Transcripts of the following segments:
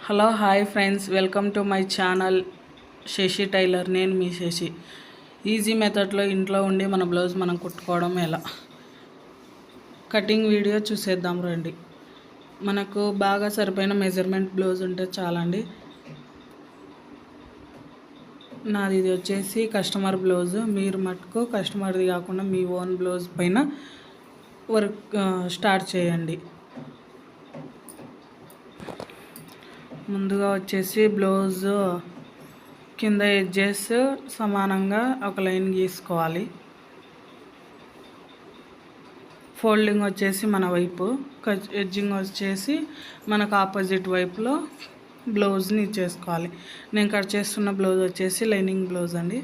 Hello hi friends, welcome to my channel Shashi tailor. నేను మీ Shashi. Easy మెథడ్లో ఇంట్లో ఉండి మన బ్లౌజ్ మనం కుట్టుకోవడం ఎలా, కటింగ్ వీడియో చూసేద్దాం రండి. మనకు బాగా సరిపోయిన మెజర్మెంట్ బ్లౌజ్ ఉంటే చాలండి. నాది ఇది వచ్చేసి కస్టమర్ బ్లౌజ్. మీరు మటుకు కస్టమర్ది కాకుండా మీ ఓన్ బ్లౌజ్ పైన వర్క్ స్టార్ట్ చేయండి. ముందుగా వచ్చేసి బ్లౌజ్ కింద ఎడ్జెస్ సమానంగా ఒక లైన్ గీసుకోవాలి. ఫోల్డింగ్ వచ్చేసి మన వైపు, ఎడ్జింగ్ వచ్చేసి మనకు ఆపోజిట్ వైపులో బ్లౌజ్ని ఇచ్చేసుకోవాలి. నేను కట్ చేస్తున్న బ్లౌజ్ వచ్చేసి లైనింగ్ బ్లౌజ్ అండి.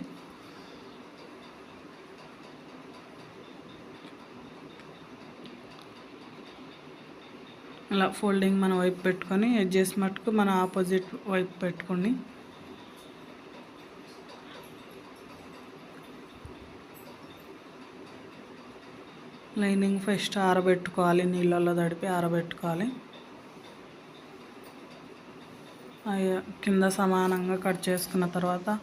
ఇలా ఫోల్డింగ్ మన వైపు పెట్టుకొని ఎడ్జెస్ మటుకు మన ఆపోజిట్ వైపు పెట్టుకొని లైనింగ్ ఫస్ట్ ఆరబెట్టుకోవాలి. నీళ్ళల్లో తడిపి ఆరబెట్టుకోవాలి. కింద సమానంగా కట్ చేసుకున్న తర్వాత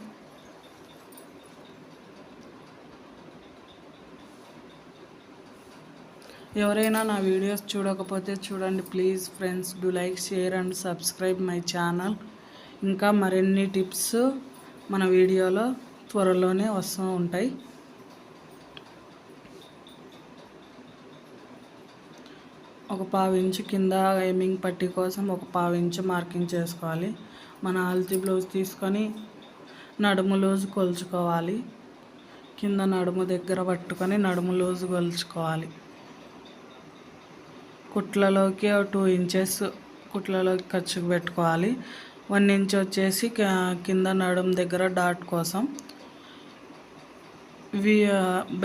ఎవరైనా నా వీడియోస్ చూడకపోతే చూడండి please friends. Do like, share and subscribe my channel. ఇంకా మరిన్ని టిప్స్ మన వీడియోలో త్వరలోనే వస్తూ ఉంటాయి. ఒక 1/2 ఇంచు కింద ఎమ్మింగ్ పట్టీ కోసం ఒక 1/2 ఇంచు మార్కింగ్ చేసుకోవాలి. మన ఆల్తీ బ్లౌజ్ తీసుకొని నడుము లూజ్ కొలుచుకోవాలి. కింద నడుము దగ్గర పట్టుకొని నడుము లూజ్ కొలుచుకోవాలి. కుట్లలోకి 2 ఇంచెస్ కుట్లలోకి ఖర్చుకు పెట్టుకోవాలి. 1 ఇంచ్ వచ్చేసి కింద నడుము దగ్గర డాట్ కోసం.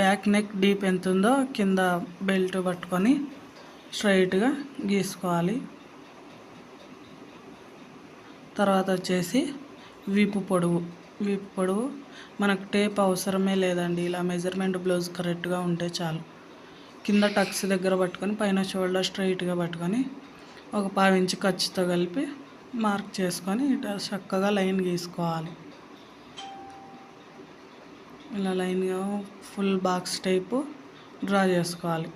బ్యాక్ నెక్ డీప్ ఎంత ఉందో కింద బెల్ట్ పట్టుకొని స్ట్రైట్గా గీసుకోవాలి. తర్వాత వచ్చేసి వీపు పొడవు మనకు టేప్ అవసరమే లేదండి. ఇలా మెజర్మెంట్ బ్లౌజ్ కరెక్ట్గా ఉంటే చాలు. కింద టక్స్ దగ్గర పట్టుకొని పైన షోల్డర్ స్ట్రైట్గా పట్టుకొని ఒక 1/2 ఇంచు ఖర్చుతో కలిపి మార్క్ చేసుకొని ఇట్లా చక్కగా లైన్ గీసుకోవాలి. ఇలా లైన్గా ఫుల్ బాక్స్ టైపు డ్రా చేసుకోవాలి.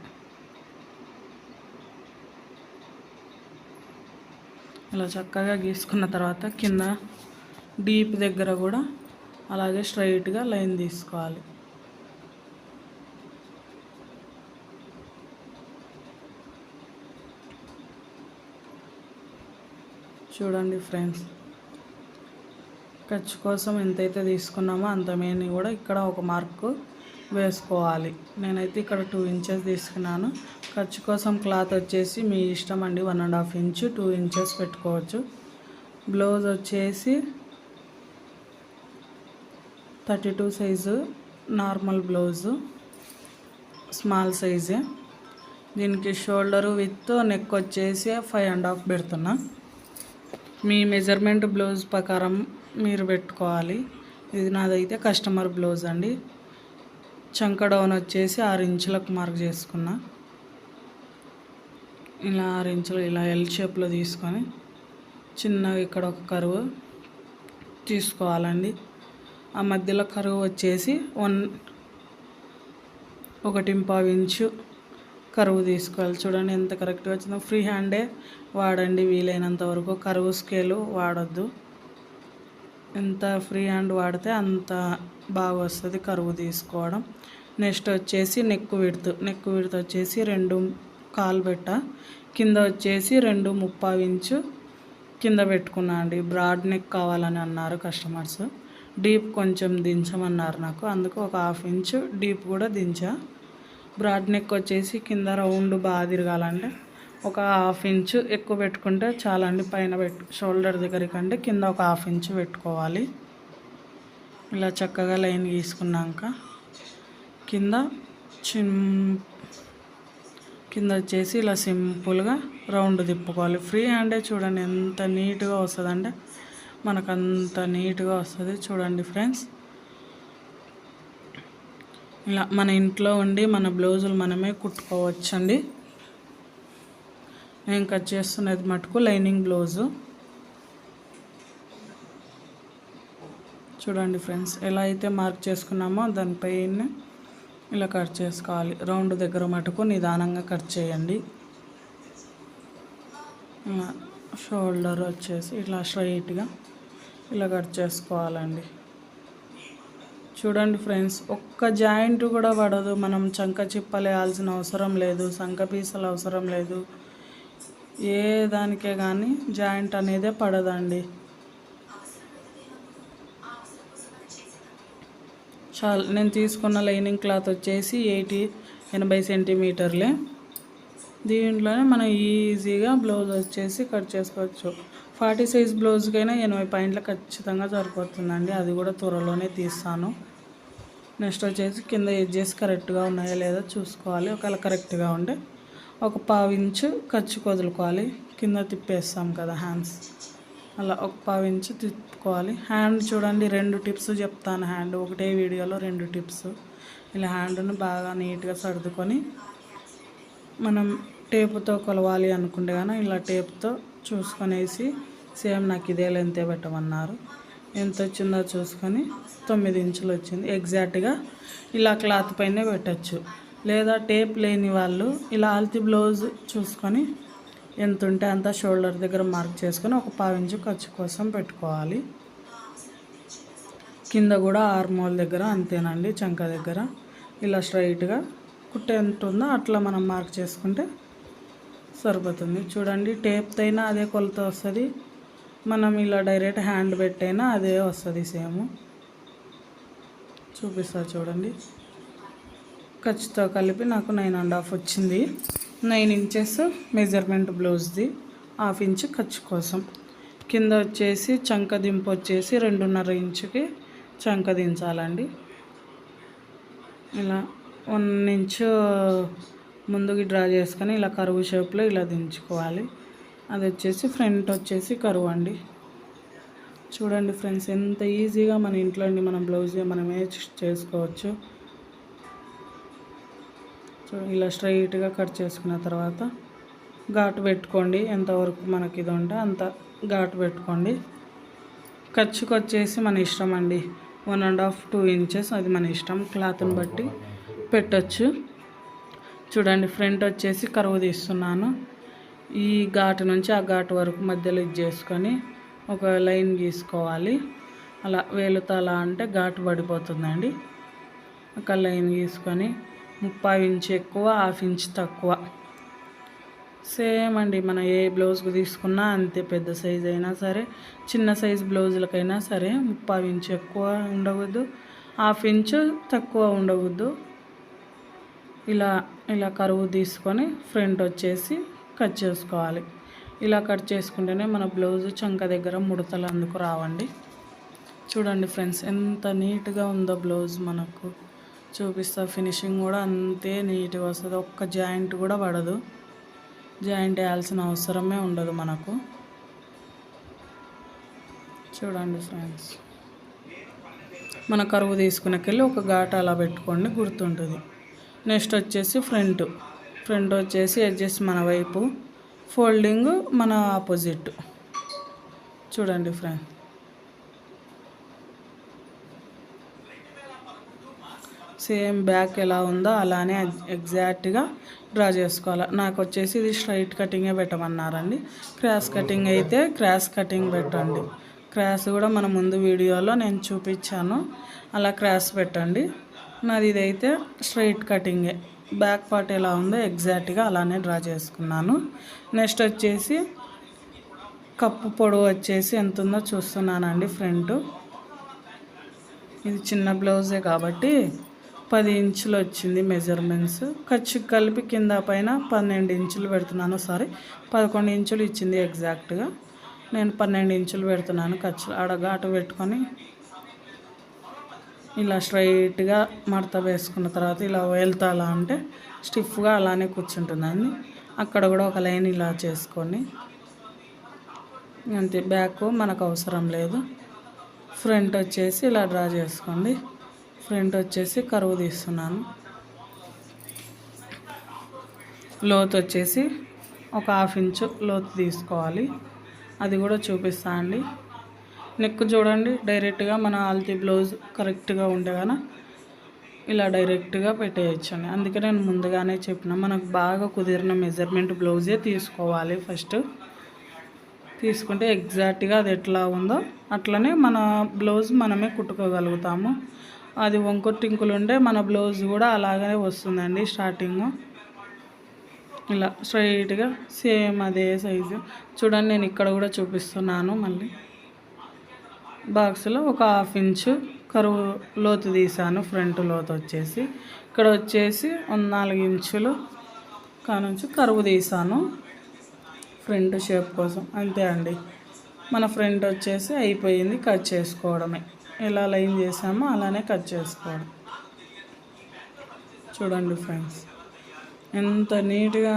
ఇలా చక్కగా గీసుకున్న తర్వాత కింద డీప్ దగ్గర కూడా అలాగే స్ట్రైట్గా లైన్ తీసుకోవాలి. చూడండి ఫ్రెండ్స్, ఖర్చు కోసం ఎంతైతే తీసుకున్నామో అంత మేని కూడా ఇక్కడ ఒక మార్కు వేసుకోవాలి. నేనైతే ఇక్కడ 2 ఇంచెస్ తీసుకున్నాను. ఖర్చు కోసం క్లాత్ వచ్చేసి మీ ఇష్టం అండి. 1.5 ఇంచు 2 ఇంచెస్ పెట్టుకోవచ్చు. బ్లౌజ్ వచ్చేసి 32 సైజు నార్మల్ బ్లౌజు, స్మాల్ సైజే. దీనికి షోల్డరు విత్ నెక్ వచ్చేసి 5.5 పెడుతున్నా. మీ మెజర్మెంట్ బ్లౌజ్ ప్రకారం మీరు పెట్టుకోవాలి. ఇది నాదైతే కస్టమర్ బ్లౌజ్ అండి. చంక డౌన్ వచ్చేసి 6 ఇంచులకు మార్క్ చేసుకున్నా. ఇలా 6 ఇంచులు ఇలా ఎల్ షేప్లో తీసుకొని చిన్నగా ఇక్కడ ఒక కరువు తీసుకోవాలండి. ఆ మధ్యలో కరువు వచ్చేసి 1.5 ఇంచు కరువు తీసుకోవాలి. చూడండి ఎంత కరెక్ట్గా వచ్చిందో. ఫ్రీ హ్యాండే వాడండి వీలైనంత వరకు. కరువు స్కేలు వాడొద్దు. ఎంత ఫ్రీ హ్యాండ్ వాడితే అంత బాగా వస్తుంది కరువు తీసుకోవడం. నెక్స్ట్ వచ్చేసి నెక్ విడ్త్ వచ్చేసి 2.25 పెట్ట. కింద వచ్చేసి 2.35 ఇంచు కింద పెట్టుకున్నా అండి. బ్రాడ్ నెక్ కావాలని అన్నారు కస్టమర్స్. డీప్ కొంచెం దించమన్నారు నాకు, అందుకు ఒక 1/2 ఇంచు డీప్ కూడా దించా. బ్రాడ్ నెక్ వచ్చేసి కింద రౌండ్ బాగా తిరగాలంటే ఒక 1/2 ఇంచు ఎక్కువ పెట్టుకుంటే చాలండి. పైన షోల్డర్ దగ్గర కంటే కింద ఒక 1/2 ఇంచు పెట్టుకోవాలి. ఇలా చక్కగా లైన్ గీసుకున్నాక కింద వచ్చేసి ఇలా సింపుల్గా రౌండ్ తిప్పుకోవాలి. ఫ్రీ హ్యాండే చూడండి ఎంత నీట్గా వస్తుందంటే మనకు అంత నీట్గా వస్తుంది. చూడండి ఫ్రెండ్స్, ఇలా మన ఇంట్లో ఉండి మన బ్లౌజులు మనమే కుట్టుకోవచ్చండి. నేను కట్ చేస్తున్నది మటుకు లైనింగ్ బ్లౌజు. చూడండి ఫ్రెండ్స్, ఎలా అయితే మార్క్ చేసుకున్నామో దానిపైన ఇలా కట్ చేసుకోవాలి. రౌండ్ దగ్గర మటుకు నిదానంగా కట్ చేయండి. షోల్డర్ వచ్చేసి ఇట్లా స్ట్రైట్గా ఇలా కట్ చేసుకోవాలండి. చూడండి ఫ్రెండ్స్, ఒక్క జాయింట్ కూడా పడదు. మనం చంక చిప్పలేయాల్సిన అవసరం లేదు, సంక పీసలు అవసరం లేదు. ఏ దానికే కానీ జాయింట్ అనేదే పడదండి. చాలా నేను తీసుకున్న లైనింగ్ క్లాత్ వచ్చేసి 80 సెంటీమీటర్లే. దీంట్లోనే మనం ఈజీగా బ్లౌజ్ వచ్చేసి కట్ చేసుకోవచ్చు. 40 సైజ్ బ్లౌజ్కైనా 80 పాయింట్లు ఖచ్చితంగా సరిపోతుందండి. అది కూడా త్వరలోనే తీస్తాను. నెక్స్ట్ వచ్చేసి కింద ఎడ్జెస్ కరెక్ట్గా ఉన్నాయో లేదో చూసుకోవాలి. ఒకవేళ కరెక్ట్గా ఉంటే ఒక 1/2 ఇంచు ఖర్చుకు వదులుకోవాలి. కింద తిప్పేస్తాం కదా హ్యాండ్స్, అలా ఒక 1/2 ఇంచు తిప్పుకోవాలి. హ్యాండ్ చూడండి, 2 టిప్స్ చెప్తాను. హ్యాండ్ ఒకటే వీడియోలో 2 టిప్స్. ఇలా హ్యాండ్ని బాగా నీట్గా సర్దుకొని మనం టేపుతో కొలవాలి అనుకుంటే కానీ ఇలా టేప్తో చూసుకొనేసి సేమ్ నాకు ఇదే లెంతే పెట్టమన్నారు. ఎంత వచ్చిందో చూసుకొని 9 ఇంచులు వచ్చింది ఎగ్జాక్ట్గా. ఇలా క్లాత్ పైనే పెట్టచ్చు. లేదా టేప్ లేని వాళ్ళు ఇలా అల్తి బ్లౌజ్ చూసుకొని ఎంత ఉంటే అంత షోల్డర్ దగ్గర మార్క్ చేసుకొని ఒక 1/2 ఇంచు ఖర్చు కోసం పెట్టుకోవాలి. కింద కూడా ఆర్మోల్ దగ్గర అంతేనండి, చంక దగ్గర ఇలా స్ట్రైట్గా కుట్ట ఎంత ఉందో అట్లా మనం మార్క్ చేసుకుంటే సరిపోతుంది. చూడండి, టేప్తో అయినా అదే కొలత వస్తుంది, మనం ఇలా డైరెక్ట్ హ్యాండ్ పెట్టైనా అదే వస్తుంది సేమ్. చూపిస్తా చూడండి. ఖర్చుతో కలిపి నాకు 9.5 వచ్చింది. 9 ఇంచెస్ మెజర్మెంట్ బ్లౌజ్ది, 1/2 ఇంచు ఖర్చు కోసం. కింద వచ్చేసి చంక దింపు వచ్చేసి 2.5 ఇంచుకి చంక దించాలండి. ఇలా 1 ఇంచు ముందుకి డ్రా చేసుకొని ఇలా కరువు షేప్లో ఇలా దించుకోవాలి. అది వచ్చేసి ఫ్రంట్ వచ్చేసి కరువు అండి. చూడండి ఫ్రెండ్స్, ఎంత ఈజీగా మన ఇంట్లో మన బ్లౌజ్ మనమే చేసుకోవచ్చు. ఇలా స్ట్రైట్గా కట్ చేసుకున్న తర్వాత ఘాటు పెట్టుకోండి. ఎంతవరకు మనకి ఇది ఉంటే అంత ఘాటు పెట్టుకోండి. ఖర్చుకు వచ్చేసి మన ఇష్టం అండి. 1.5 2 ఇంచెస్ అది మన ఇష్టం, క్లాత్ని బట్టి పెట్టచ్చు. చూడండి, ఫ్రంట్ వచ్చేసి కరువు తీస్తున్నాను. ఈ ఘాటు నుంచి ఆ ఘాటు వరకు మధ్యలో ఇది చేసుకొని ఒక లైన్ గీసుకోవాలి. అలా వేలుతో అలా అంటే ఘాటు పడిపోతుందండి. ఒక లైన్ గీసుకొని 1/2 ఇంచు ఎక్కువ, 1/2 ఇంచు తక్కువ. సేమ్ అండి, మనం ఏ బ్లౌజ్కి తీసుకున్నా అంతే. పెద్ద సైజు అయినా సరే, చిన్న సైజు బ్లౌజులకైనా సరే 1/2 ఇంచు ఎక్కువ ఉండవద్దు, 1/2 ఇంచు తక్కువ ఉండవద్దు. ఇలా కరువు తీసుకొని ఫ్రంట్ వచ్చేసి కట్ చేసుకోవాలి. ఇలా కట్ చేసుకుంటేనే మన బ్లౌజ్ చంక దగ్గర ముడతలు అందుకు రావండి. చూడండి ఫ్రెండ్స్, ఎంత నీట్గా ఉందో బ్లౌజ్. మనకు చూపిస్తా, ఫినిషింగ్ కూడా అంతే నీట్గా వస్తుంది. ఒక్క జాయింట్ కూడా పడదు, జాయింట్ వేయాల్సిన అవసరమే ఉండదు మనకు. చూడండి ఫ్రెండ్స్, మన కరువు తీసుకునేకెళ్ళి ఒక ఘాటు అలా పెట్టుకోండి, గుర్తుంటుంది. నెక్స్ట్ వచ్చేసి ఫ్రంట్ వచ్చేసి ఎడ్జెస్ మన వైపు, ఫోల్డింగ్ మన ఆపోజిట్. చూడండి ఫ్రెండ్, సేమ్ బ్యాక్ ఎలా ఉందో అలానే ఎగ్జాక్ట్గా డ్రా చేసుకోవాలి. నాకు వచ్చేసి ఇది స్ట్రైట్ కటింగే పెట్టమన్నారండి. క్రాస్ కటింగ్ అయితే క్రాస్ కటింగ్ పెట్టండి. క్రాస్ కూడా మన ముందు వీడియోలో నేను చూపించాను, అలా క్రాస్ పెట్టండి. నాది ఇదైతే స్ట్రైట్ కటింగే. బ్యాక్ పార్ట్ ఎలా ఉందో ఎగ్జాక్ట్గా అలానే డ్రా చేసుకున్నాను. నెక్స్ట్ వచ్చేసి కప్పు పొడవు వచ్చేసి ఎంత ఉందో చూస్తున్నానండి. ఫ్రంట్ ఇది చిన్న బ్లౌజే కాబట్టి 10 ఇంచులు వచ్చింది మెజర్మెంట్స్. ఖర్చు కలిపి కింద పైన 12 ఇంచులు పెడుతున్నాను. 11 ఇంచులు ఇచ్చింది ఎగ్జాక్ట్గా. నేను 12 ఇంచులు పెడుతున్నాను. ఖర్చు ఘాటు పెట్టుకొని ఇలా స్ట్రైట్గా మడత వేసుకున్న తర్వాత ఇలా వెళ్తా అలా అంటే స్టిఫ్గా అలానే కూర్చుంటుందండి. అక్కడ కూడా ఒక లైన్ ఇలా చేసుకొని అంతే. బ్యాక్ మనకు అవసరం లేదు. ఫ్రంట్ వచ్చేసి ఇలా డ్రా చేసుకోండి. ఫ్రంట్ వచ్చేసి కరువు తీస్తున్నాను. లోతు వచ్చేసి ఒక 1/2 ఇంచు లోతు తీసుకోవాలి. అది కూడా చూపిస్తా అండి. నెక్ చూడండి డైరెక్ట్గా మన ఆల్తీ బ్లౌజ్ కరెక్ట్గా ఉంటే కానీ ఇలా డైరెక్ట్గా పెట్టేయచ్చండి. అందుకే నేను ముందుగానే చెప్పిన మనకు బాగా కుదిరిన మెజర్మెంట్ బ్లౌజే తీసుకోవాలి. ఫస్ట్ తీసుకుంటే ఎగ్జాక్ట్గా అది ఎట్లా ఉందో అట్లనే మన బ్లౌజ్ మనమే కుట్టుకోగలుగుతాము. అది వంకర టింకులు ఉంటే మన బ్లౌజ్ కూడా అలాగనే వస్తుందండి. స్టార్టింగ్ ఇలా స్ట్రైట్గా సేమ్ అదే సైజు చూడండి. నేను ఇక్కడ కూడా చూపిస్తున్నాను. మళ్ళీ బాక్స్లో ఒక 1/2 ఇంచు కరువు లోతు తీసాను. ఫ్రంట్ లోతు వచ్చేసి ఇక్కడ వచ్చేసి 4 ఇంచులు కానుంచి కరువు తీసాను ఫ్రంట్ షేప్ కోసం. అంతే అండి. మన ఫ్రంట్ వచ్చేసి అయిపోయింది. కట్ చేసుకోవడమే. ఎలా లైన్ చేసామో అలానే కట్ చేసుకోవడం. చూడండి ఫ్రెండ్స్ ఎంత నీట్గా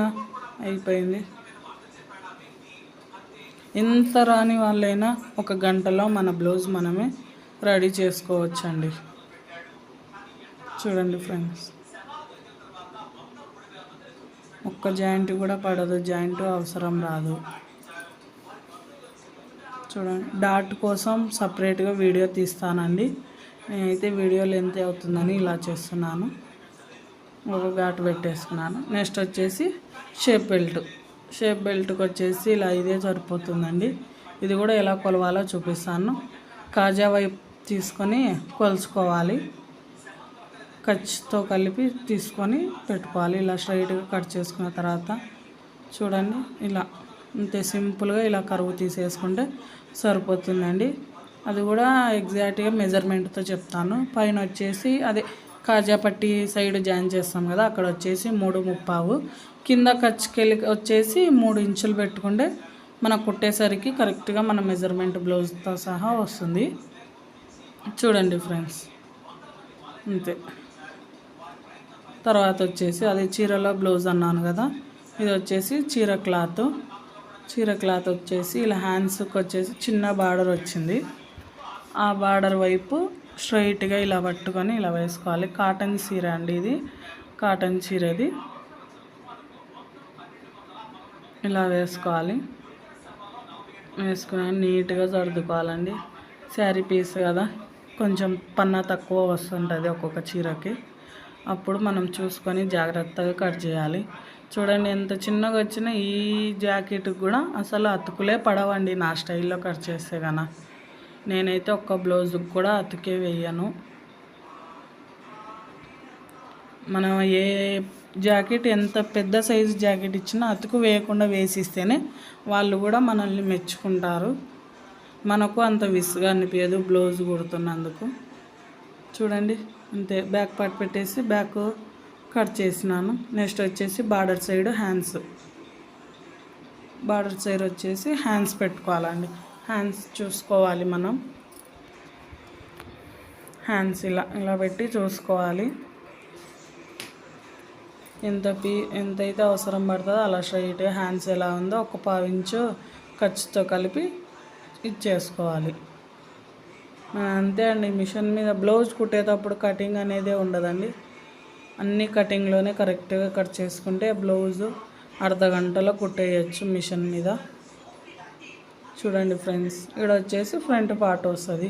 అయిపోయింది. ఎంత రాని వాళ్ళైనా 1 గంటలో మన బ్లౌజ్ మనమే రెడీ చేసుకోవచ్చండి. చూడండి ఫ్రెండ్స్ ఒక్క జాయింట్ కూడా పడదు. జాయింట్ అవసరం రాదు. చూడండి డాట్ కోసం సపరేట్గా వీడియో తీస్తానండి. నేనైతే వీడియో లెంత్ అవుతుందని ఇలా చేస్తున్నాను. ఒక ఘాటు పెట్టేసుకున్నాను. నెక్స్ట్ వచ్చేసి షేప్ బెల్ట్కి వచ్చేసి ఇలా ఇదే సరిపోతుందండి. ఇది కూడా ఎలా కొలవాలో చూపిస్తాను. కాజా వైపు తీసుకొని కొలుచుకోవాలి. ఖర్చుతో కలిపి తీసుకొని పెట్టుకోవాలి. ఇలా స్ట్రైట్గా కట్ చేసుకున్న తర్వాత చూడండి ఇలా అంతే సింపుల్గా ఇలా కరువు తీసేసుకుంటే సరిపోతుందండి. అది కూడా ఎగ్జాక్ట్గా మెజర్మెంట్తో చెప్తాను. పైన వచ్చేసి అదే కాజా పట్టి సైడ్ జాయిన్ చేస్తాం కదా, అక్కడ వచ్చేసి 3.25, కింద ఖర్చుకెళ్ళి వచ్చేసి 3 ఇంచులు పెట్టుకుంటే మనకు కుట్టేసరికి కరెక్ట్గా మన మెజర్మెంట్ బ్లౌజ్తో సహా వస్తుంది. చూడండి ఫ్రెండ్స్ అంతే. తర్వాత వచ్చేసి అది చీరలో బ్లౌజ్ అన్నాను కదా, ఇది వచ్చేసి చీర క్లాత్ వచ్చేసి ఇలా హ్యాండ్స్కి వచ్చేసి చిన్న బార్డర్ వచ్చింది. ఆ బార్డర్ వైపు స్ట్రైట్గా ఇలా పట్టుకొని ఇలా వేసుకోవాలి. కాటన్ చీర అండి ఇది. కాటన్ చీరది ఇలా వేసుకోవాలి. వేసుకుని నీట్గా సర్దుకోవాలండి. శారీ పీస్ కదా, కొంచెం పన్నా తక్కువ వస్తుంటుంది ఒక్కొక్క చీరకి. అప్పుడు మనం చూసుకొని జాగ్రత్తగా కట్ చేయాలి. చూడండి ఎంత చిన్నగా వచ్చినా ఈ జాకెట్కి కూడా అసలు అతుకులే పడవండి నా స్టైల్లో కట్ చేస్తే కన్నా. నేనైతే ఒక్క బ్లౌజ్కి కూడా అతుకే వేయను. మనం ఏ జాకెట్ ఎంత పెద్ద సైజు జాకెట్ ఇచ్చినా అతుకు వేయకుండా వేసిస్తేనే వాళ్ళు కూడా మనల్ని మెచ్చుకుంటారు. మనకు అంత విసుగా అనిపించదు బ్లౌజ్ కుడుతున్నందుకు. చూడండి అంతే. బ్యాక్ పార్ట్ పెట్టేసి బ్యాక్ కట్ చేసినాను. నెక్స్ట్ వచ్చేసి బార్డర్ సైడ్ వచ్చేసి హ్యాండ్స్ పెట్టుకోవాలండి. హ్యాండ్స్ చూసుకోవాలి మనం. హ్యాండ్స్ ఇలా పెట్టి చూసుకోవాలి. ఎంతైతే అవసరం పడుతుందో అలా స్ట్రైట్గా హ్యాండ్స్ ఎలా ఉందో ఒక 1/2 ఇంచు ఖర్చుతో కలిపి ఇచ్చేసుకోవాలి. అంతే అండి. మిషన్ మీద బ్లౌజ్ కుట్టేటప్పుడు కటింగ్ అనేదే ఉండదండి. అన్ని కటింగ్లోనే కరెక్ట్గా కట్ చేసుకుంటే బ్లౌజు అర్ధగంటలో కుట్టేయచ్చు మిషన్ మీద. చూడండి ఫ్రెండ్స్ ఇక్కడ వచ్చేసి ఫ్రంట్ పార్ట్ వస్తుంది.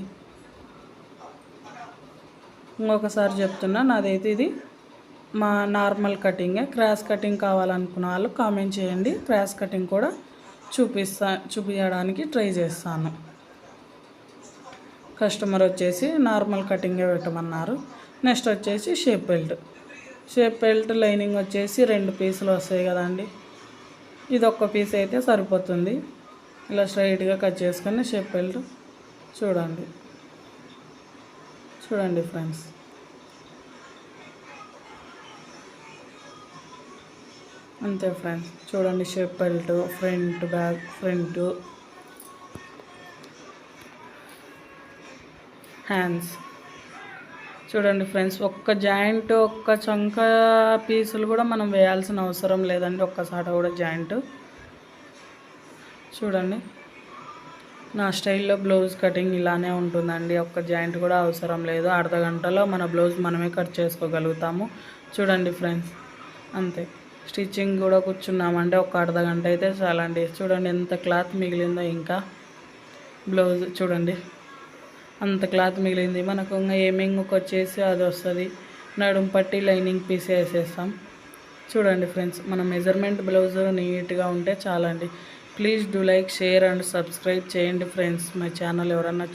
ఇంకొకసారి చెప్తున్నా, నాదైతే ఇది మా నార్మల్ క్రాస్ కటింగ్ కావాలనుకున్న వాళ్ళు కామెంట్ చేయండి. క్రాస్ కటింగ్ కూడా చూపించడానికి ట్రై చేస్తాను. కస్టమర్ వచ్చేసి నార్మల్ కటింగే పెట్టమన్నారు. నెక్స్ట్ వచ్చేసి షేప్ బెల్ట్ లైనింగ్ వచ్చేసి 2 పీసులు వస్తాయి కదండి. ఇది ఒక్క పీస్ అయితే సరిపోతుంది. ఇలా స్ట్రైట్గా కట్ చేసుకొని షేప్ బెల్ట్ చూడండి ఫ్రెండ్స్. అంతే ఫ్రెండ్స్. చూడండి shape belt front back hands. చూడండి ఫ్రెండ్స్ ఒక్క జాయింట్ ఒక్క చంక పీసులు కూడా మనం వేయాల్సిన అవసరం లేదండి. ఒక్కసారి కూడా జాయింట్ చూడండి. నా స్టైల్లో బ్లౌజ్ కటింగ్ ఇలానే ఉంటుందండి. ఒక్క జాయింట్ కూడా అవసరం లేదు. అర్ధగంటలో మన బ్లౌజ్ మనమే కట్ చేసుకోగలుగుతాము. చూడండి ఫ్రెండ్స్ అంతే. స్టిచ్చింగ్ కూడా కూర్చున్నామంటే ఒక అర్ధగంట అయితే చాలండి. చూడండి ఎంత క్లాత్ మిగిలిందో ఇంకా బ్లౌజ్ చూడండి అంత క్లాత్ మిగిలింది. మనకు ఇంకా ఏమింగ్కి వచ్చేసి అది వస్తుంది. నడుం పట్టి లైనింగ్ పీస్ వేసేస్తాం. చూడండి ఫ్రెండ్స్, మన మెజర్మెంట్ బ్లౌజ్ నీట్గా ఉంటే చాలండి. Please do like, share and subscribe చేయండి ఫ్రెండ్స్. మై ఛానల్ ఎవరన్నా